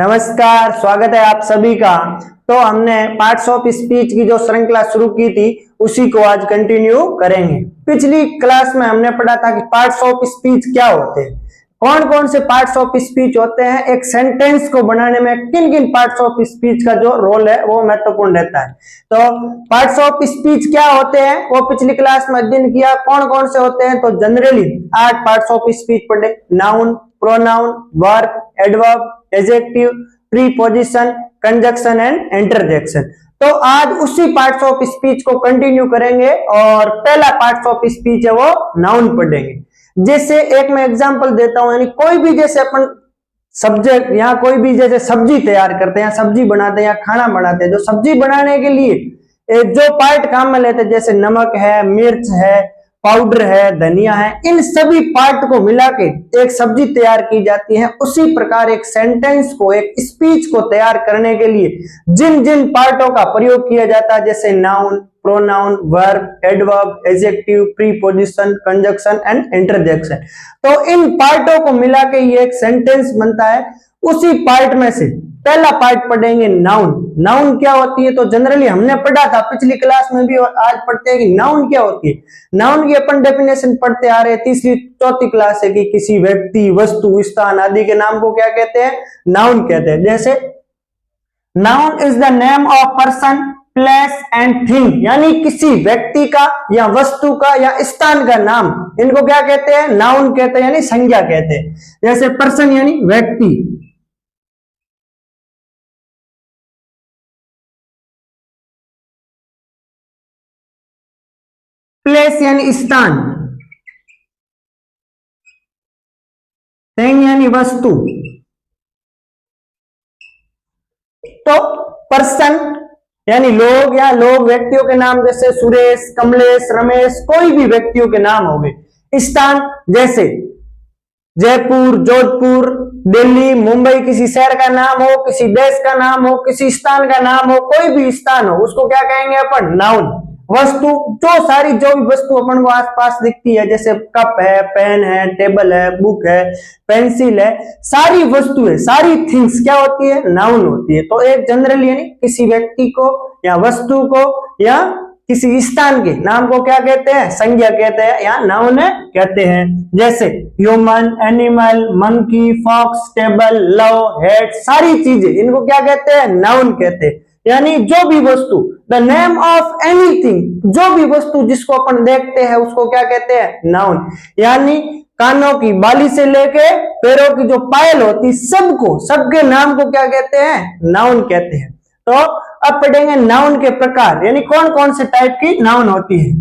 नमस्कार, स्वागत है आप सभी का। तो हमने पार्ट्स ऑफ स्पीच की जो श्रृंखला शुरू की थी उसी को आज कंटिन्यू करेंगे। पिछली क्लास में हमने पढ़ा था कि पार्ट्स ऑफ स्पीच क्या होते हैं, कौन कौन से पार्ट्स ऑफ स्पीच होते हैं, एक सेंटेंस को बनाने में किन किन पार्ट्स ऑफ स्पीच का जो रोल है वो महत्वपूर्ण रहता है। तो पार्ट्स ऑफ स्पीच क्या होते हैं वो पिछली क्लास में अध्ययन किया। कौन कौन से होते हैं, तो जनरली 8 पार्ट्स ऑफ स्पीच पढ़े। Noun, pronoun, verb, adverb, adjective, preposition, conjunction and interjection. तो आज उसी पार्ट्स ऑफ स्पीच को कंटिन्यू करेंगे और पहला पार्ट्स ऑफ स्पीच है वो नाउन पढ़ेंगे। जैसे एक मैं एग्जांपल देता हूं, यानी कोई भी जैसे अपन सब्जेक्ट या कोई भी जैसे सब्जी तैयार करते हैं, सब्जी बनाते हैं या खाना बनाते हैं, जो सब्जी बनाने के लिए जो पार्ट काम में लेते हैं जैसे नमक है, मिर्च है, पाउडर है, धनिया है, इन सभी पार्ट को मिला के एक सब्जी तैयार की जाती है। उसी प्रकार एक सेंटेंस को, एक स्पीच को तैयार करने के लिए जिन जिन पार्टों का प्रयोग किया जाता है जैसे noun, pronoun, verb, adverb, adjective, preposition, conjunction and interjection, तो इन पार्टों को मिला के ये एक सेंटेंस बनता है। उसी पार्ट में से पहला पार्ट पढ़ेंगे नाउन। नाउन क्या होती है, तो जनरली हमने पढ़ा था पिछली क्लास में भी और आज पढ़ते हैं कि नाउन क्या होती है। नाउन की अपन डेफिनेशन पढ़ते आ रहे हैं, तीसरी चौथी क्लास है कि किसी व्यक्ति, वस्तु, स्थान आदि के नाम को क्या कहते हैं, नाउन कहते हैं। जैसे noun is the name of person, place and thing, यानी किसी व्यक्ति का या वस्तु का या स्थान का नाम, इनको क्या कहते हैं, नाउन कहते हैं, यानी संज्ञा कहते हैं। जैसे पर्सन यानी व्यक्ति, प्लेस यानी स्थान, थिंग यानी वस्तु। तो पर्सन यानी लोग या लोग व्यक्तियों के नाम जैसे सुरेश, कमलेश, रमेश, कोई भी व्यक्तियों के नाम हो गए। स्थान जैसे जयपुर, जोधपुर, दिल्ली, मुंबई, किसी शहर का नाम हो, किसी देश का नाम हो, किसी स्थान का नाम हो, कोई भी स्थान हो उसको क्या कहेंगे अपन, नाउन। वस्तु जो भी वस्तु अपन को आसपास दिखती है जैसे कप है, पेन है, टेबल है, बुक है, पेंसिल है, सारी वस्तुएं, सारी थिंग्स क्या होती है, नाउन होती है। तो एक जनरली यानी किसी व्यक्ति को या वस्तु को या किसी स्थान के नाम को क्या कहते हैं, संज्ञा कहते हैं या नाउन कहते हैं। जैसे human, animal, monkey, fox, table, love, head, सारी चीजें इनको क्या कहते हैं, नाउन कहते हैं। यानी जो भी वस्तु, द नेम ऑफ एनीथिंग, जो भी वस्तु जिसको अपन देखते हैं उसको क्या कहते हैं, नाउन। यानी कानों की बाली से लेके पैरों की जो पायल होती, सबको, सबके नाम को क्या कहते हैं, नाउन कहते हैं। तो अब पढ़ेंगे नाउन के प्रकार, यानी कौन कौन से टाइप की नाउन होती है।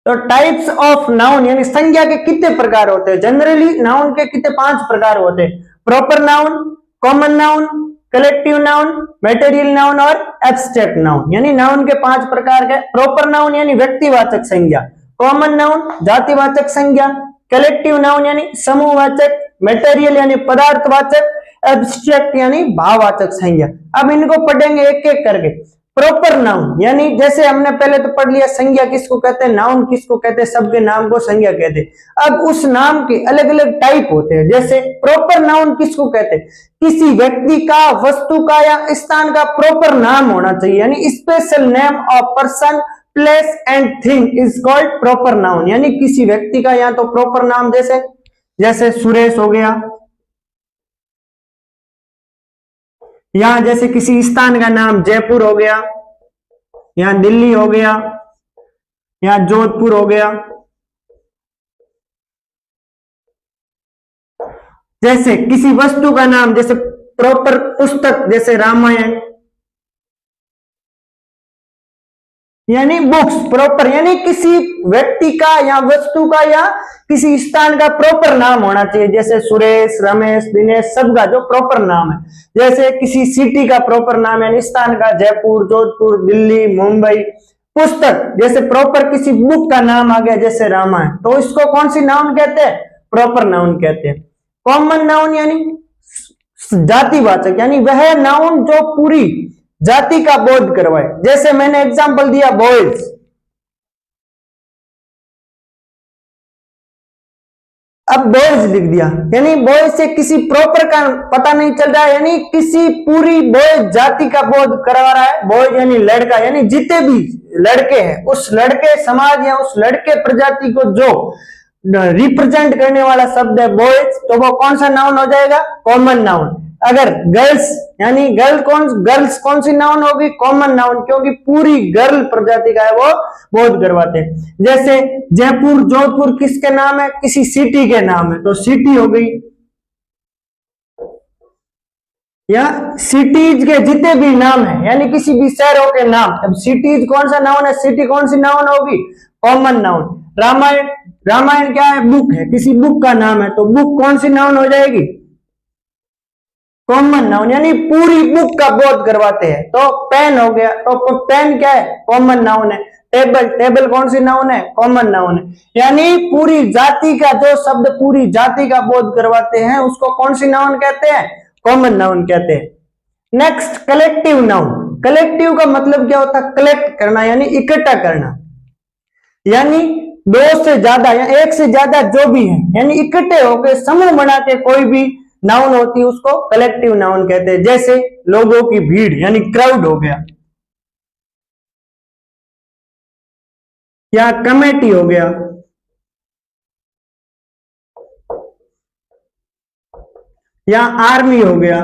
तो टाइप्स ऑफ नाउन यानी संज्ञा के कितने प्रकार होते हैं। जनरली नाउन के कितने 5 प्रकार होते हैं। Proper noun, common noun, collective noun, material noun और एब्स्ट्रैक्ट नाउन। यानी नाउन के 5 प्रकार के। प्रॉपर नाउन यानी व्यक्तिवाचक संज्ञा, कॉमन नाउन जातिवाचक संज्ञा, कलेक्टिव नाउन यानी समूहवाचक, मटेरियल यानी पदार्थवाचक, एब्स्ट्रैक्ट यानी भाववाचक संज्ञा। अब इनको पढ़ेंगे एक एक करके। प्रॉपर नाउन यानी जैसे हमने पहले तो पढ़ लिया संज्ञा किसको कहते हैं, नाउन किसको कहते हैं, सबके नाम को संज्ञा कहते हैं। अब उस नाम के अलग अलग टाइप होते हैं। जैसे प्रॉपर नाउन किसको कहते हैं, किसी व्यक्ति का, वस्तु का या स्थान का प्रॉपर नाम होना चाहिए, यानी special name of person, place and thing is called proper noun. यानी किसी व्यक्ति का या तो प्रॉपर नाम जैसे सुरेश हो गया, यहां जैसे किसी स्थान का नाम जयपुर हो गया, यहां दिल्ली हो गया, यहां जोधपुर हो गया। जैसे किसी वस्तु का नाम जैसे प्रॉपर पुस्तक जैसे रामायण यानी बुक्स प्रॉपर, यानी किसी व्यक्ति का या वस्तु का या किसी स्थान का प्रॉपर नाम होना चाहिए। जैसे सुरेश, रमेश, दिनेश, सबका जो प्रॉपर नाम है। जैसे किसी सिटी का प्रॉपर नाम यानी स्थान का जयपुर, जोधपुर, दिल्ली, मुंबई। पुस्तक जैसे प्रॉपर किसी बुक का नाम आ गया जैसे रामायण, तो इसको कौन सी नाउन कहते हैं, प्रॉपर नाउन कहते हैं। कॉमन नाउन यानी जातिवाचक, यानी वह नाउन जो पूरी जाति का बोध करवाए। जैसे मैंने एग्जांपल दिया बॉयज। अब अब बॉयज लिख दिया, यानी बॉयज से किसी प्रॉपर का पता नहीं चल रहा है, यानी किसी पूरी बॉयज जाति का बोध करवा रहा है। बॉयज यानी लड़का, यानी जितने भी लड़के हैं उस लड़के समाज या उस लड़के प्रजाति को जो रिप्रेजेंट करने वाला शब्द है बॉयज, तो वो कौन सा नाउन हो जाएगा? Common noun. अगर गर्ल्स यानी गर्ल्स कौन सी नाउन होगी? कॉमन नाउन, क्योंकि पूरी गर्ल प्रजाति का है वो बोध करवाते हैं। जैसे जयपुर, जोधपुर किसके नाम है? किसी सिटी के नाम है, तो सिटी हो गई। या सिटीज के जितने भी नाम है, यानी किसी भी शहरों के नाम। अब सिटीज कौन सा नाउन है? सिटी कौन सी नाउन होगी? Common noun. रामायण, रामायण क्या है? बुक है, किसी बुक का नाम है, तो बुक कौन सी नाउन हो जाएगी? कॉमन नाउन, यानी पूरी बुक का बोध करवाते हैं। तो पेन हो गया, तो पेन क्या है? कॉमन नाउन है। टेबल, टेबल कौन सी नाउन है? कॉमन नाउन है। यानी पूरी जाति का जो शब्द पूरी जाति का बोध करवाते हैं उसको कौन सी नाउन कहते हैं? कॉमन नाउन कहते हैं। Next, collective noun. कलेक्टिव का मतलब क्या होता है? कलेक्ट करना, यानी इकट्ठा करना, यानी दो से ज्यादा या एक से ज्यादा जो भी है, यानी इकट्ठे होकर समूह बना के कोई भी नाउन होती है उसको कलेक्टिव नाउन कहते हैं। जैसे लोगों की भीड़, यानी क्राउड हो गया, या कमेटी हो गया, या आर्मी हो गया,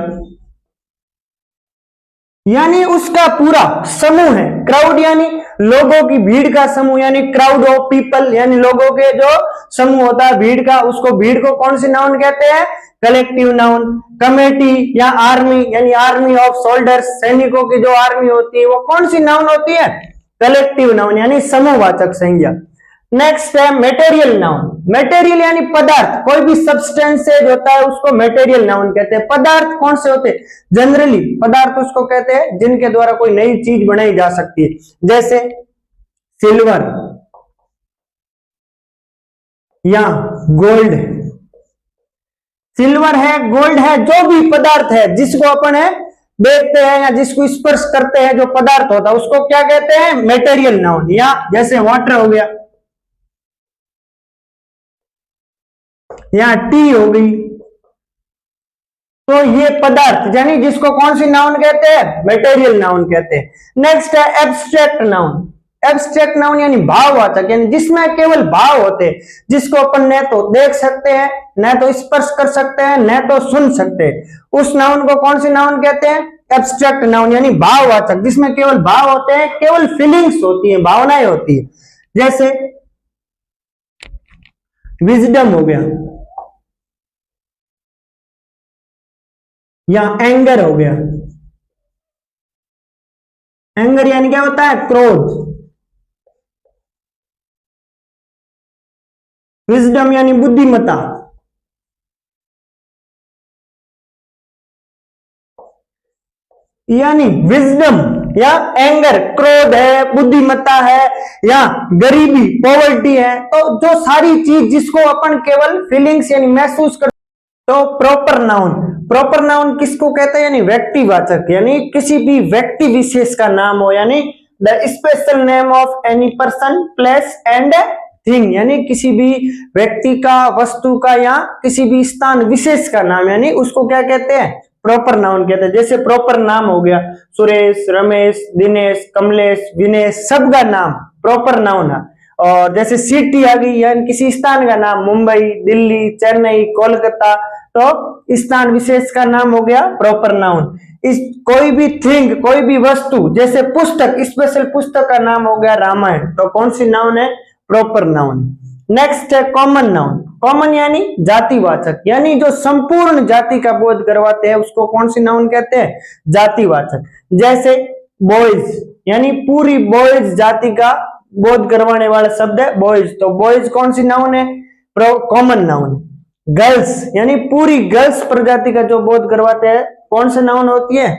यानी उसका पूरा समूह है। क्राउड यानी लोगों की भीड़ का समूह, यानी क्राउड ऑफ पीपल, यानी लोगों के जो समूह होता है भीड़ का, उसको भीड़ को कौन सी नाउन कहते हैं? Collective noun. कमेटी या आर्मी, यानी आर्मी ऑफ सोल्जर्स, सैनिकों की जो आर्मी होती है वो कौन सी नाउन होती है? कलेक्टिव नाउन, यानी समूहवाचक संज्ञा। नेक्स्ट है मटेरियल नाउन। मटेरियल यानी पदार्थ, कोई भी सब्सटेंसेज होता है उसको मटेरियल नाउन कहते हैं। पदार्थ कौन से होते हैं? जनरली पदार्थ उसको कहते हैं जिनके द्वारा कोई नई चीज बनाई जा सकती है। जैसे सिल्वर या गोल्ड। सिल्वर है, गोल्ड है, जो भी पदार्थ है जिसको अपन है देखते हैं या जिसको स्पर्श करते हैं, जो पदार्थ होता है उसको क्या कहते हैं? Material noun. या जैसे वाटर हो गया, या टी हो गई, तो ये पदार्थ यानी जिसको कौन सी नाउन कहते हैं? मटेरियल नाउन कहते हैं। नेक्स्ट है एब्स्ट्रैक्ट नाउन। एब्स्ट्रैक्ट नाउन यानी भाववाचक, यानी जिसमें केवल भाव होते हैं, जिसको अपन न तो देख सकते हैं, न तो स्पर्श कर सकते हैं, न तो सुन सकते हैं, उस नाउन को कौन सी नाउन कहते हैं? एब्स्ट्रैक्ट नाउन, यानी भाववाचक, जिसमें केवल भाव होते हैं, केवल फीलिंग्स होती है, भावनाएं होती है। जैसे विजडम हो गया, या एंगर हो गया। एंगर यानी क्या होता है? क्रोध। विजडम यानी बुद्धिमत्ता। यानी विजडम या एंगर क्रोध है, बुद्धिमत्ता है, या गरीबी पॉवर्टी है, तो जो सारी चीज जिसको अपन केवल फीलिंग्स यानी महसूस कर। तो प्रॉपर नाउन, प्रॉपर नाउन किसको कहते हैं? यानी व्यक्तिवाचक, यानी किसी भी व्यक्ति विशेष का नाम हो, यानी the special name of any person, place and thing, यानी किसी भी व्यक्ति का, वस्तु का, या किसी भी स्थान विशेष का नाम, यानी उसको क्या कहते हैं? प्रॉपर नाउन कहते हैं। जैसे प्रॉपर नाम हो गया सुरेश, रमेश, दिनेश, कमलेश, विनेश, सबका नाम प्रॉपर नाउन है। और जैसे सिटी आ गई, यानी किसी स्थान का नाम, मुंबई, दिल्ली, चेन्नई, कोलकाता, तो स्थान विशेष का नाम हो गया प्रॉपर नाउन। इस कोई भी थिंग, कोई भी वस्तु, जैसे पुस्तक, स्पेशल पुस्तक का नाम हो गया रामायण, तो कौन सी नाउन है? Proper noun. नेक्स्ट है कॉमन नाउन। कॉमन यानी जातिवाचक, यानी जो संपूर्ण जाति का बोध करवाते हैं उसको कौन सी नाउन कहते हैं? जातिवाचक। जैसे बॉयज, यानी पूरी बॉयज जाति का बोध करवाने वाला शब्द है बॉयज, तो बॉयज कौन सी नाउन है? Common noun. गर्ल्स यानी पूरी गर्ल्स प्रजाति का जो बोध करवाते हैं कौन सी नाउन होती है?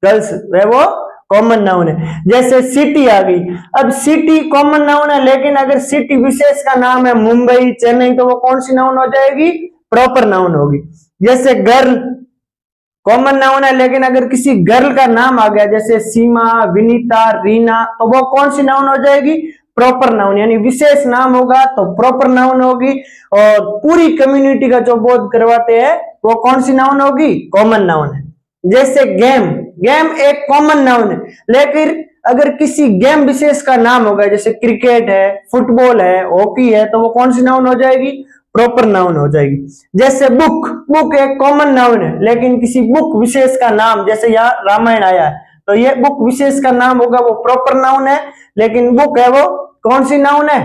गर्ल्स, वो कॉमन नाउन है। जैसे सिटी आ गई, अब सिटी कॉमन नाउन है, लेकिन अगर सिटी विशेष का नाम है मुंबई, चेन्नई, तो वो कौन सी नाउन हो जाएगी? प्रॉपर नाउन होगी। जैसे गर्ल कॉमन नाउन है, लेकिन अगर किसी गर्ल का नाम आ गया जैसे सीमा, विनीता, रीना, तो वो कौन सी नाउन हो जाएगी? प्रॉपर नाउन, यानी विशेष नाम होगा तो प्रॉपर नाउन होगी, और पूरी कम्युनिटी का जो बोध करवाते हैं वो कौन सी नाउन होगी? कॉमन नाउन है। जैसे गेम, गेम एक कॉमन नाउन है, लेकिन अगर किसी गेम विशेष का नाम होगा, जैसे क्रिकेट है, फुटबॉल है, हॉकी है, तो वो कौन सी नाउन हो जाएगी? प्रॉपर नाउन हो जाएगी। जैसे बुक, बुक एक कॉमन नाउन है, लेकिन किसी बुक विशेष का नाम, जैसे यहाँ रामायण आया है तो ये बुक विशेष का नाम होगा, वो प्रॉपर नाउन है, लेकिन बुक है वो कौन सी नाउन है?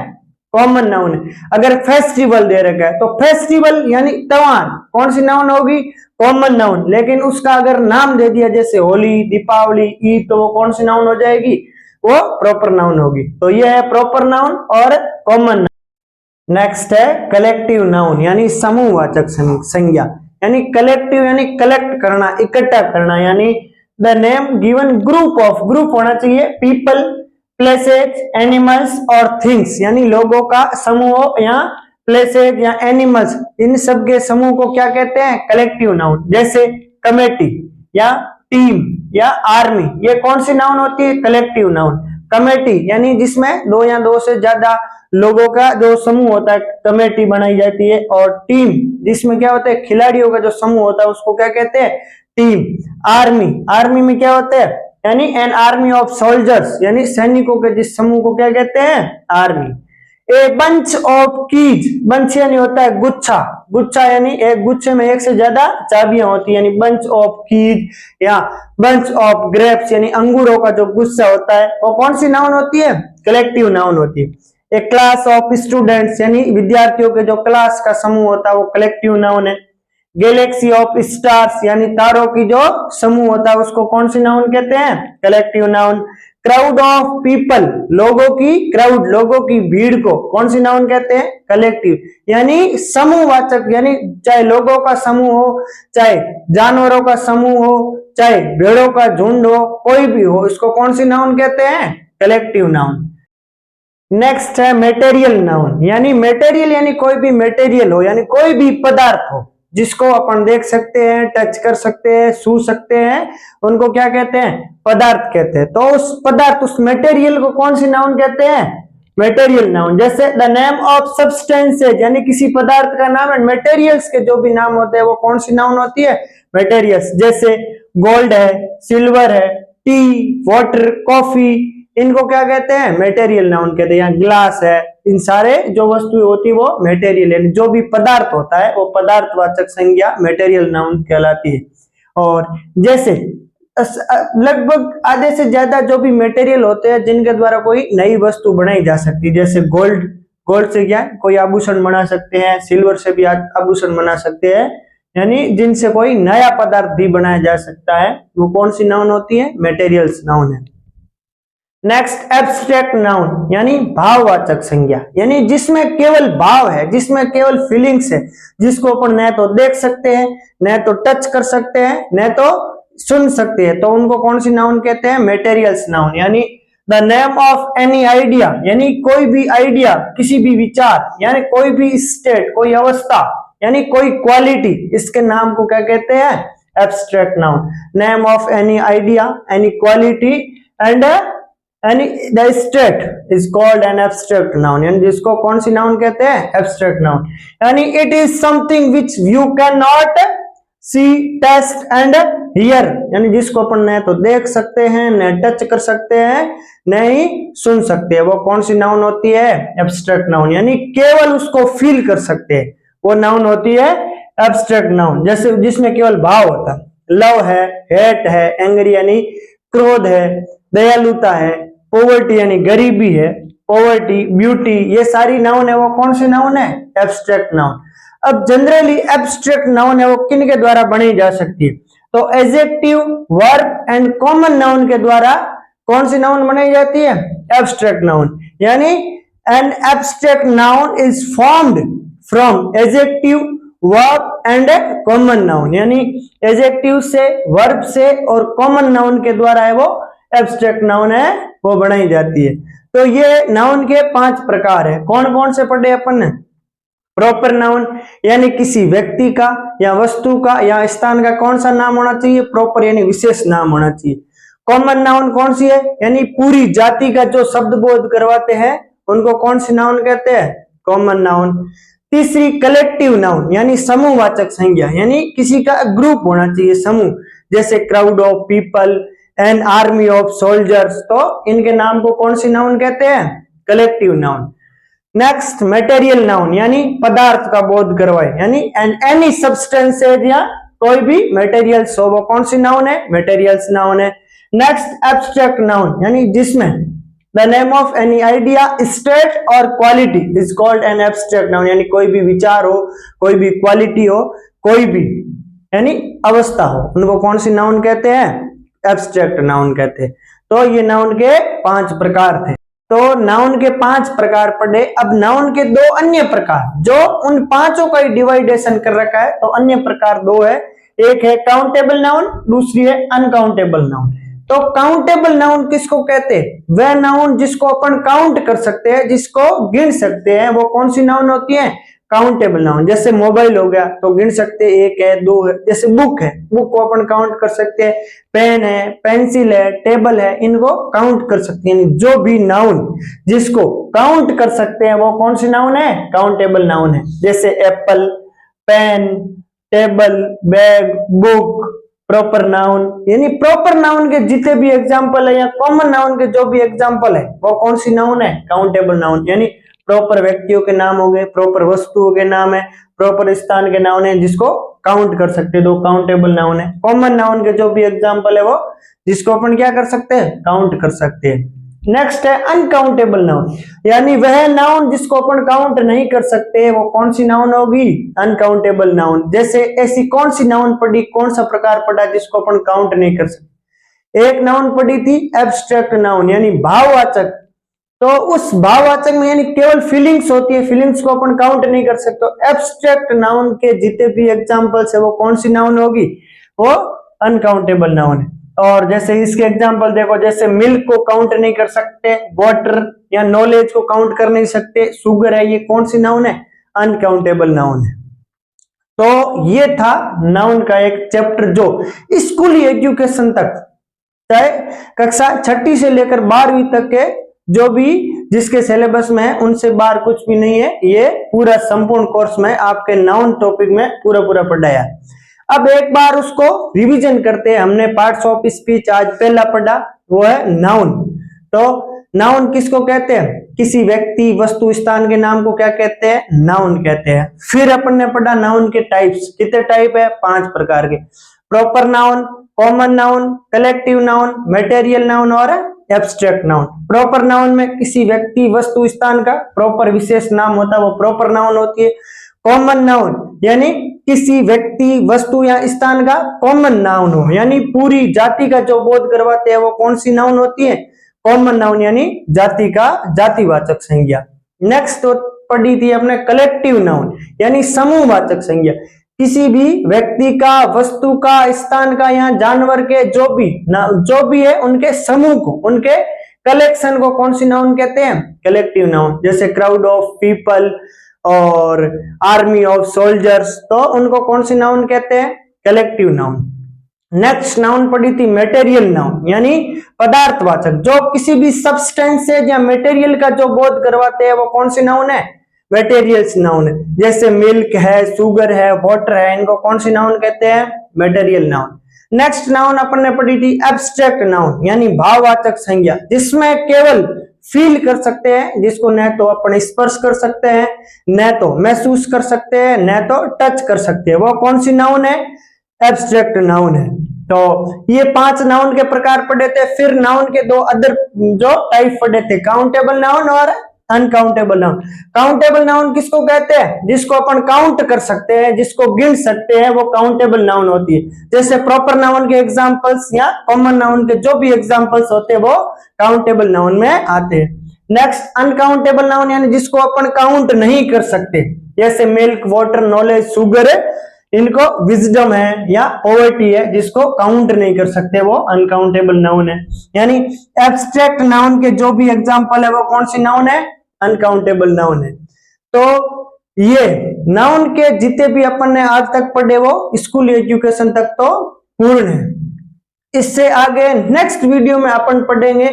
कॉमन नाउन है। अगर फेस्टिवल दे रखा है तो फेस्टिवल यानी त्योहार कौन सी नाउन होगी? कॉमन नाउन, लेकिन उसका अगर नाम दे दिया जैसे होली, दीपावली, ईद, तो वो कौन सी नाउन हो जाएगी? वो प्रॉपर नाउन होगी। तो ये है प्रॉपर नाउन और कॉमन नाउन। नेक्स्ट है कलेक्टिव नाउन, यानी समूहवाचक संज्ञा, यानी कलेक्टिव यानी कलेक्ट करना, इकट्ठा करना, यानी the name given group of, group होना चाहिए पीपल, प्लेसेज, एनिमल्स और थिंग्स, यानी लोगों का समूह या प्लेसेज या एनिमल्स, इन सब के समूह को क्या कहते हैं? Collective noun. जैसे कमेटी या टीम या आर्मी, ये कौन सी नाउन होती है? Collective noun. कमेटी यानी जिसमें दो या दो से ज्यादा लोगों का जो समूह होता है, कमेटी बनाई जाती है। और टीम जिसमें क्या होता है? खिलाड़ियों का जो समूह होता है उसको क्या कहते हैं? टीम। आर्मी, आर्मी में क्या होता है? यानी एन आर्मी ऑफ सोल्जर्स, यानी सैनिकों के जिस समूह को क्या कहते हैं? Army. A bunch of keys, bunch यानी होता है गुच्छा, गुच्छा यानी एक गुच्छे में एक से ज्यादा चाबियां होती है, यानी बंच ऑफ कीज या बंच ऑफ ग्रेप्स, यानी अंगूरों का जो गुच्छा होता है वो कौन सी नाउन होती है? कलेक्टिव नाउन होती है। ए क्लास ऑफ स्टूडेंट्स, यानी विद्यार्थियों के जो क्लास का समूह होता है वो कलेक्टिव नाउन है। गैलेक्सी ऑफ स्टार्स, यानी तारों की जो समूह होता है उसको कौन सी नाउन कहते हैं? Collective noun. Crowd of people, लोगों की क्राउड, लोगों की भीड़ को कौन सी नाउन कहते हैं? कलेक्टिव, यानी समूहवाचक, यानी चाहे लोगों का समूह हो, चाहे जानवरों का समूह हो, चाहे भेड़ों का झुंड हो, कोई भी हो, इसको कौन सी नाउन कहते हैं? Collective noun. नेक्स्ट है मेटेरियल नाउन, यानी मेटेरियल यानी कोई भी मेटेरियल हो, यानी कोई भी पदार्थ हो जिसको अपन देख सकते हैं, टच कर सकते हैं, छू सकते हैं, उनको क्या कहते हैं? पदार्थ कहते हैं। तो उस पदार्थ, उस मटेरियल को कौन सी नाउन कहते हैं? Material noun. जैसे द नेम ऑफ सब्सटेंसेज, यानी किसी पदार्थ का नाम, एंड मटेरियल्स के जो भी नाम होते हैं वो कौन सी नाउन होती है? मटेरियल्स। जैसे गोल्ड है, सिल्वर है, टी, वाटर, कॉफी, इनको क्या कहते हैं? मटेरियल नाउन कहते हैं। यहाँ ग्लास है, इन सारे जो वस्तुएं होती है वो मटेरियल, यानी जो भी पदार्थ होता है वो पदार्थवाचक संज्ञा मटेरियल नाउन कहलाती है। और जैसे लगभग आधे से ज्यादा जो भी मटेरियल होते हैं जिनके द्वारा कोई नई वस्तु बनाई जा सकती है, जैसे गोल्ड, गोल्ड से क्या कोई आभूषण बना सकते हैं, सिल्वर से भी आभूषण बना सकते हैं, यानी जिनसे कोई नया पदार्थ भी बनाया जा सकता है, वो कौन सी नाउन होती है? मटेरियल्स नाउन है। नेक्स्ट एब्स्ट्रैक्ट नाउन, यानी भाववाचक संज्ञा, यानी जिसमें केवल भाव है, जिसमें केवल फीलिंग्स है, जिसको अपन न तो देख सकते हैं, न तो टच कर सकते हैं, न तो सुन सकते हैं, तो उनको कौन सी नाउन कहते हैं? Materials noun. यानी the name of any idea, यानी कोई भी आइडिया, किसी भी विचार, यानी कोई भी स्टेट, कोई अवस्था, यानी कोई क्वालिटी, इसके नाम को क्या कहते हैं? Abstract noun. Name of any idea, any quality and any the state is called an abstract noun, यानी जिसको कौन सी नाउन कहते हैं? Abstract noun. यानी it is something which you can not see, taste and hear, यानी जिसको अपन न तो देख सकते हैं, न टच कर सकते हैं, न ही सुन सकते हैं, वो कौन सी नाउन होती है? Abstract noun. यानी केवल उसको फील कर सकते हैं, वो नाउन होती है एब्स्ट्रैक्ट नाउन। जैसे जिसमें केवल भाव होता है, लव है, हेट है, एंग्री यानी क्रोध है, दयालुता है, पॉवर्टी यानी गरीबी है, पॉवर्टी, ब्यूटी, ये सारी नाउन है, वो कौन सी नाउन है? Abstract noun. अब जनरली एब्स्ट्रैक्ट नाउन है वो किन के द्वारा बनाई जा सकती है? तो adjective, verb and common noun के द्वारा कौन सी नाउन बनाई जाती है? Abstract noun. यानी an abstract noun is formed from adjective, verb and common noun, यानी एडजेक्टिव से, वर्ब से और कॉमन नाउन के द्वारा है वो एब्स्ट्रैक्ट नाउन है वो बनाई जाती है। तो ये नाउन के 5 प्रकार है। कौन कौन से पढ़े अपन ने? प्रॉपर नाउन, यानी किसी व्यक्ति का या वस्तु का या स्थान का कौन सा नाम होना चाहिए? प्रॉपर, यानी विशेष नाम होना चाहिए। कॉमन नाउन कौन सी है? यानी पूरी जाति का जो शब्द बोध करवाते हैं उनको कौन सी नाउन कहते हैं? Common noun. तीसरी कलेक्टिव नाउन यानी समूहवाचक संज्ञा, यानी किसी का ग्रुप होना चाहिए, समूह, जैसे crowd of people, an army of soldiers, तो इनके नाम को कौन सी नाउन कहते हैं? Collective noun. Next material noun यानी पदार्थ का बोध करवाए, यानी एनी सब्सटेंसेज या कोई भी मटेरियल्स हो, वो कौन सी नाउन है? मटेरियल्स नाउन है। नेक्स्ट एब्स्ट्रैक्ट नाउन यानी जिसमें the name of any idea, state और quality is called an abstract noun, यानी कोई भी विचार हो, कोई भी क्वालिटी हो, कोई भी यानी अवस्था हो, उनको कौन सी नाउन कहते हैं? एब्स्ट्रैक्ट नाउन कहते हैं। तो ये नाउन के 5 प्रकार थे। तो नाउन के 5 प्रकार पढ़े। अब नाउन के 2 अन्य प्रकार, जो उन पांचों का ही डिवाइडेशन कर रखा है, तो अन्य प्रकार 2 है। एक है काउंटेबल नाउन, दूसरी है अनकाउंटेबल नाउन। तो काउंटेबल नाउन किसको कहते हैं? वह नाउन जिसको अपन काउंट कर सकते हैं, जिसको गिन सकते हैं, वो कौन सी नाउन होती है? Countable noun. जैसे मोबाइल हो गया तो गिन सकते हैं, 1 है 2 है। जैसे बुक है, बुक को अपन काउंट कर सकते हैं। पेन है, पेंसिल है, टेबल है, इनको काउंट कर सकते हैं। जो भी नाउन जिसको काउंट कर सकते हैं वो कौन सी नाउन है? काउंटेबल नाउन है। जैसे apple, pen, table, bag, book, proper noun, यानी प्रॉपर नाउन के जितने भी एग्जाम्पल है या कॉमन नाउन के जो भी एग्जाम्पल है वो कौन सी नाउन है? Countable noun. यानी प्रॉपर व्यक्तियों के नाम हो गए, प्रॉपर वस्तुओं के नाम है, प्रॉपर स्थान के नाउन है, जिसको काउंट कर सकते हैं, तो काउंटेबल नाउन है। कॉमन नाउन के जो भी एग्जाम्पल है वो जिसको अपन क्या कर सकते हैं? काउंट कर सकते हैं। नेक्स्ट है अनकाउंटेबल नाउन, यानी वह नाउन जिसको अपन काउंट नहीं कर सकते, वो कौन सी नाउन होगी? Uncountable noun. जैसे ऐसी कौन सी नाउन पढ़ी, कौन सा प्रकार पढ़ा जिसको अपन काउंट नहीं कर सकते? एक नाउन पढ़ी थी एब्स्ट्रैक्ट नाउन, यानी भाववाचक। तो उस भाववाचक में यानी केवल फीलिंग्स होती है, फीलिंग्स को अपन काउंट नहीं कर सकते। एब्स्ट्रैक्ट नाउन के जितने भी एग्जांपल्स है वो कौन सी नाउन होगी? वो अनकाउंटेबल नाउन है। और जैसे इसके एग्जांपल देखो, जैसे मिल्क को काउंट नहीं कर सकते, वाटर या नॉलेज को काउंट कर नहीं सकते, शुगर है, ये कौन सी नाउन है? अनकाउंटेबल नाउन है। तो ये था नाउन का एक चैप्टर जो स्कूली एजुकेशन तक, चाहे कक्षा 6ठी से लेकर 12वीं तक के जो भी जिसके सिलेबस में है उनसे बाहर कुछ भी नहीं है। ये पूरा संपूर्ण कोर्स में आपके नाउन टॉपिक में पूरा पढ़ाया। अब एक बार उसको रिवीजन करते हैं। हमने पार्ट्स ऑफ स्पीच आज पहला पढ़ा, वो है नाउन। तो नाउन किसको कहते हैं? किसी व्यक्ति, वस्तु, स्थान के नाम को क्या कहते हैं? नाउन कहते हैं। फिर अपन ने पढ़ा नाउन के टाइप्स। कितने टाइप है? 5 प्रकार के। Proper noun, common noun, collective noun, material noun और एब्स्ट्रैक्ट नाउन। प्रॉपर नाउन में किसी व्यक्ति, वस्तु, स्थान का प्रॉपर विशेष नाम होता है, वो प्रॉपर नाउन होती है। कॉमन नाउन यानी किसी व्यक्ति, वस्तु या स्थान का कॉमन नाउन हो, यानी पूरी जाति का जो बोध करवाते हैं, वो कौन सी नाउन होती है? कॉमन नाउन, यानी जाति का जातिवाचक संज्ञा। नेक्स्ट तो पढ़ी थी अपने कलेक्टिव नाउन, यानी समूहवाचक संज्ञा। किसी भी व्यक्ति का, वस्तु का, स्थान का या जानवर के जो भी है उनके समूह को, उनके कलेक्शन को कौन सी नाउन कहते हैं? Collective noun. जैसे क्राउड ऑफ पीपल और आर्मी ऑफ सोल्जर्स, तो उनको कौन सी नाउन कहते हैं? Collective noun. नेक्स्ट नाउन पढ़ी थी मटेरियल नाउन, यानी पदार्थवाचक। जो किसी भी सब्सटेंसेज या मटेरियल का जो बोध करवाते हैं वो कौन सी नाउन है? मटेरियल्स नाउन है। जैसे मिल्क है, शुगर है, वाटर है, इनको कौन सी नाउन कहते हैं? Material noun. नेक्स्ट नाउन अपन ने पढ़ी थी एब्स्ट्रैक्ट नाउन, यानी भाववाचक संज्ञा, जिसमें केवल फील कर सकते हैं, जिसको न तो अपन स्पर्श कर सकते हैं, न तो महसूस कर सकते हैं, न तो टच कर सकते हैं, वो कौन सी नाउन है? एब्स्ट्रैक्ट नाउन है। तो ये 5 नाउन के प्रकार पढ़े थे। फिर नाउन के 2 अदर जो टाइप पढ़े थे, काउंटेबल नाउन और अनकाउंटेबल नाउन। काउंटेबल नाउन किसको कहते हैं? जिसको अपन काउंट कर सकते हैं, जिसको गिन सकते हैं, वो काउंटेबल नाउन होती है। जैसे प्रॉपर नाउन के एग्जांपल्स या कॉमन नाउन के जो भी एग्जांपल्स होते हैं वो काउंटेबल नाउन में आते हैं। नेक्स्ट अनकाउंटेबल नाउन, यानी जिसको अपन काउंट नहीं कर सकते, जैसे मिल्क, वाटर, नॉलेज, शुगर, इनको विजडम है या पॉवर्टी है, जिसको काउंट नहीं कर सकते, वो अनकाउंटेबल नाउन है। यानी एब्स्ट्रैक्ट नाउन के जो भी एग्जांपल है वो कौन सी नाउन है? अनकाउंटेबल नाउन है। तो ये नाउन के जितने भी अपन ने आज तक पढ़े वो स्कूल एजुकेशन तक तो पूर्ण है। इससे आगे नेक्स्ट वीडियो में अपन पढ़ेंगे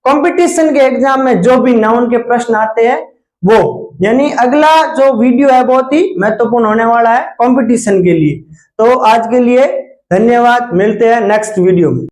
कंपटीशन के एग्जाम में जो भी नाउन के प्रश्न आते हैं वो, यानी अगला जो वीडियो है बहुत ही महत्वपूर्ण होने वाला है कंपटीशन के लिए। तो आज के लिए धन्यवाद, मिलते हैं नेक्स्ट वीडियो में।